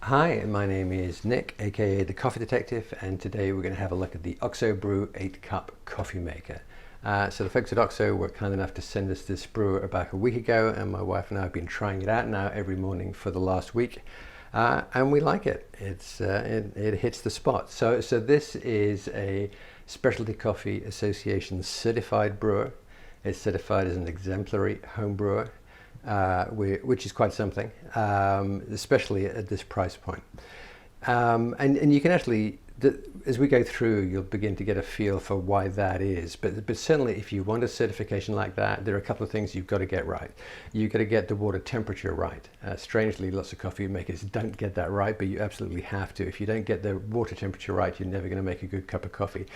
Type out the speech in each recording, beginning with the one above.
Hi, my name is Nick, aka the Coffee Detective, and today we're going to have a look at the OXO Brew 8-cup coffee maker. So the folks at OXO were kind enough to send us this brewer about a week ago, and my wife and I have been trying it out now every morning for the last week, and we like it. It hits the spot. So this is a Specialty Coffee Association certified brewer. It's certified as an exemplary home brewer. Which is quite something, especially at this price point. And you can actually, as we go through, you'll begin to get a feel for why that is. But certainly if you want a certification like that, there are a couple of things you've got to get right. You've got to get the water temperature right. Strangely, lots of coffee makers don't get that right, but you absolutely have to. If you don't get the water temperature right, you're never going to make a good cup of coffee.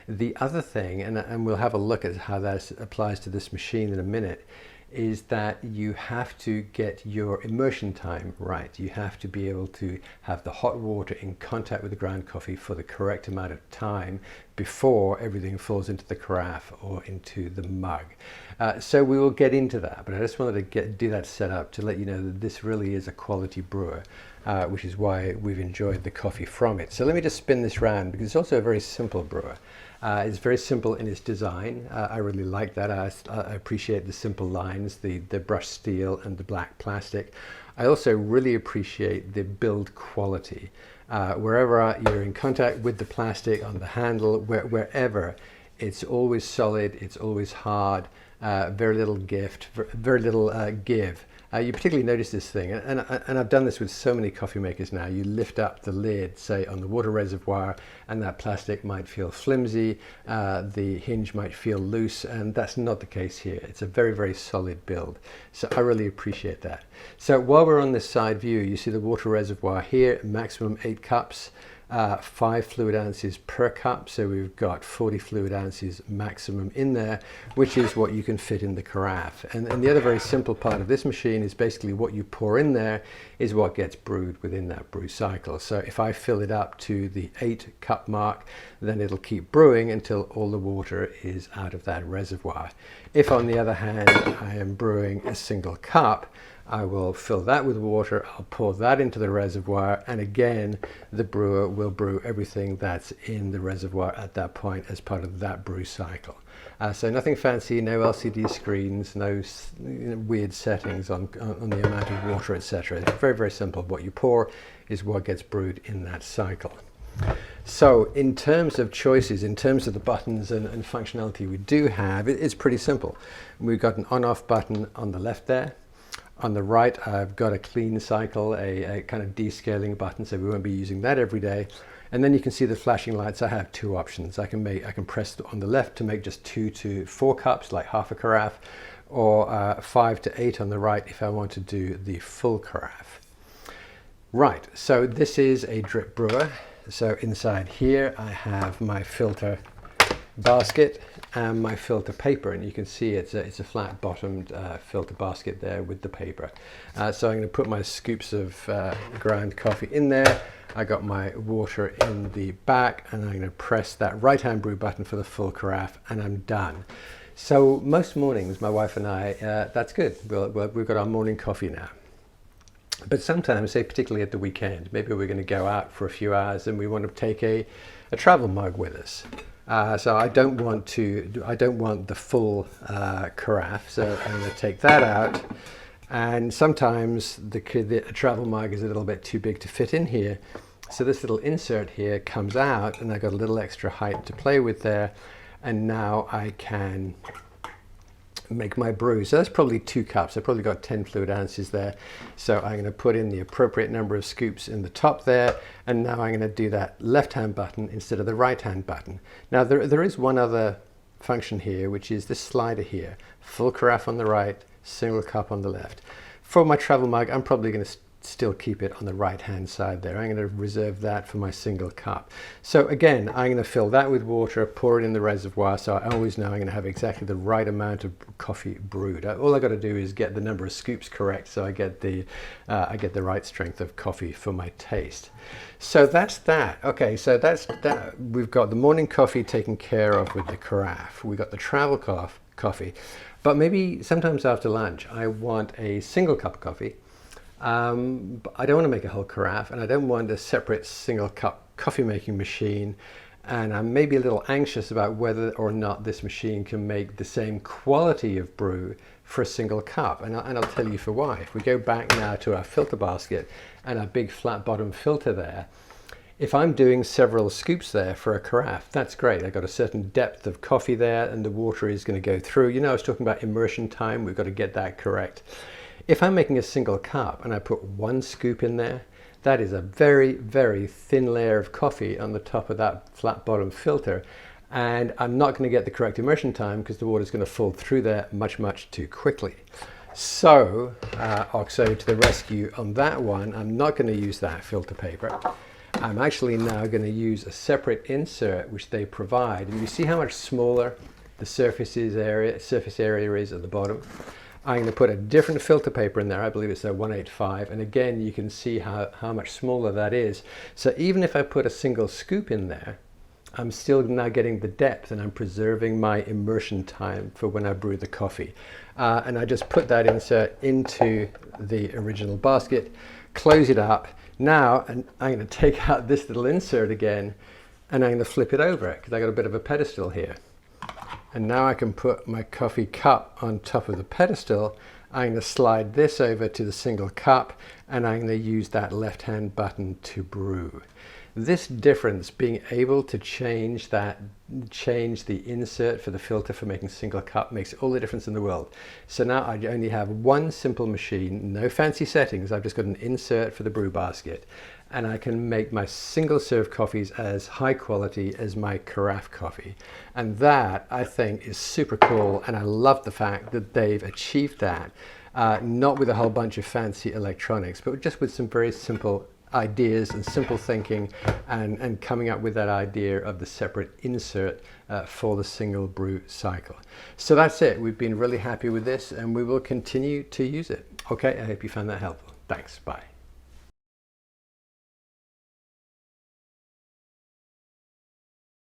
The other thing, and we'll have a look at how that applies to this machine in a minute, is that you have to get your immersion time right. You have to be able to have the hot water in contact with the ground coffee for the correct amount of time before everything falls into the carafe or into the mug. So we will get into that, but I just wanted to do that setup to let you know that this really is a quality brewer, which is why we've enjoyed the coffee from it. So let me just spin this round, because it's also a very simple brewer. It's very simple in its design. I really like that. I appreciate the simple lines, the brushed steel and the black plastic. I also really appreciate the build quality. Wherever you're in contact with the plastic on the handle, wherever, it's always solid, it's always hard, very little give. You particularly notice this thing, and I've done this with so many coffee makers now. You lift up the lid, say on the water reservoir, and that plastic might feel flimsy, the hinge might feel loose, and that's not the case here. It's a very, very solid build. So I really appreciate that. So while we're on this side view, you see the water reservoir here, maximum 8 cups. 5 fluid ounces per cup, so we've got 40 fluid ounces maximum in there, which is what you can fit in the carafe. And the other very simple part of this machine is basically what you pour in there is what gets brewed within that brew cycle. So if I fill it up to the 8-cup mark, then it'll keep brewing until all the water is out of that reservoir. If on the other hand I am brewing a single cup, I will fill that with water, I'll pour that into the reservoir, and again the brewer will brew everything that's in the reservoir at that point as part of that brew cycle. So nothing fancy, no LCD screens, no weird settings on the amount of water, etc. It's very, very simple. What you pour is what gets brewed in that cycle. So in terms of choices, in terms of the buttons and functionality we do have, it's pretty simple. We've got an on-off button on the left there. On the right, I've got a clean cycle, a kind of descaling button, so we won't be using that every day. And then you can see the flashing lights. I have 2 options. I can press on the left to make just 2 to 4 cups, like half a carafe, or 5 to 8 on the right if I want to do the full carafe. Right, so this is a drip brewer. So inside here I have my filter basket and my filter paper, and you can see it's a flat bottomed filter basket there with the paper. So I'm going to put my scoops of ground coffee in there. I got my water in the back, and I'm going to press that right hand brew button for the full carafe, and I'm done. So most mornings my wife and I, that's good. We've got our morning coffee now. But sometimes, say particularly at the weekend, maybe we're going to go out for a few hours and we want to take a travel mug with us. So I don't want the full carafe, so I'm going to take that out. And sometimes the travel mug is a little bit too big to fit in here, so this little insert here comes out, and I've got a little extra height to play with there, and now I can make my brew. So that's probably 2 cups. I've probably got 10 fluid ounces there. So I'm going to put in the appropriate number of scoops in the top there, and now I'm going to do that left-hand button instead of the right-hand button. Now there is one other function here, which is this slider here. Full carafe on the right, single cup on the left. For my travel mug, I'm probably going to still keep it on the right hand side there. I'm going to reserve that for my single cup. So again, I'm going to fill that with water, pour it in the reservoir, so I always know I'm going to have exactly the right amount of coffee brewed. All I got to do is get the number of scoops correct, so I get the right strength of coffee for my taste. So that's that. Okay, so that's that. We've got the morning coffee taken care of with the carafe. We've got the travel coffee, but maybe sometimes after lunch I want a single cup of coffee. But I don't want to make a whole carafe, and I don't want a separate single cup coffee making machine. And I'm maybe a little anxious about whether or not this machine can make the same quality of brew for a single cup. And I'll tell you for why. If we go back now to our filter basket and our big flat bottom filter there, if I'm doing several scoops there for a carafe, that's great. I've got a certain depth of coffee there and the water is going to go through. You know, I was talking about immersion time. We've got to get that correct. If I'm making a single cup and I put one scoop in there, that is a very, very thin layer of coffee on the top of that flat bottom filter. And I'm not going to get the correct immersion time because the water is going to fall through there much, much too quickly. So, OXO to the rescue on that one. I'm not going to use that filter paper. I'm actually now going to use a separate insert which they provide. And you see how much smaller the surface area is at the bottom. I'm going to put a different filter paper in there. I believe it's a 185. And again, you can see how much smaller that is. So even if I put a single scoop in there, I'm still now getting the depth and I'm preserving my immersion time for when I brew the coffee. And I just put that insert into the original basket, close it up. Now I'm going to take out this little insert again and I'm going to flip it over because I got a bit of a pedestal here. And now I can put my coffee cup on top of the pedestal. I'm going to slide this over to the single cup and I'm going to use that left-hand button to brew. This difference, being able to change the insert for the filter for making single cup, makes all the difference in the world. So now I only have one simple machine, no fancy settings. I've just got an insert for the brew basket and I can make my single serve coffees as high quality as my carafe coffee. And that, I think, is super cool. And I love the fact that they've achieved that, not with a whole bunch of fancy electronics, but just with some very simple ideas and simple thinking and coming up with that idea of the separate insert for the single brew cycle. So that's it. We've been really happy with this and we will continue to use it. Okay, I hope you found that helpful. Thanks. Bye.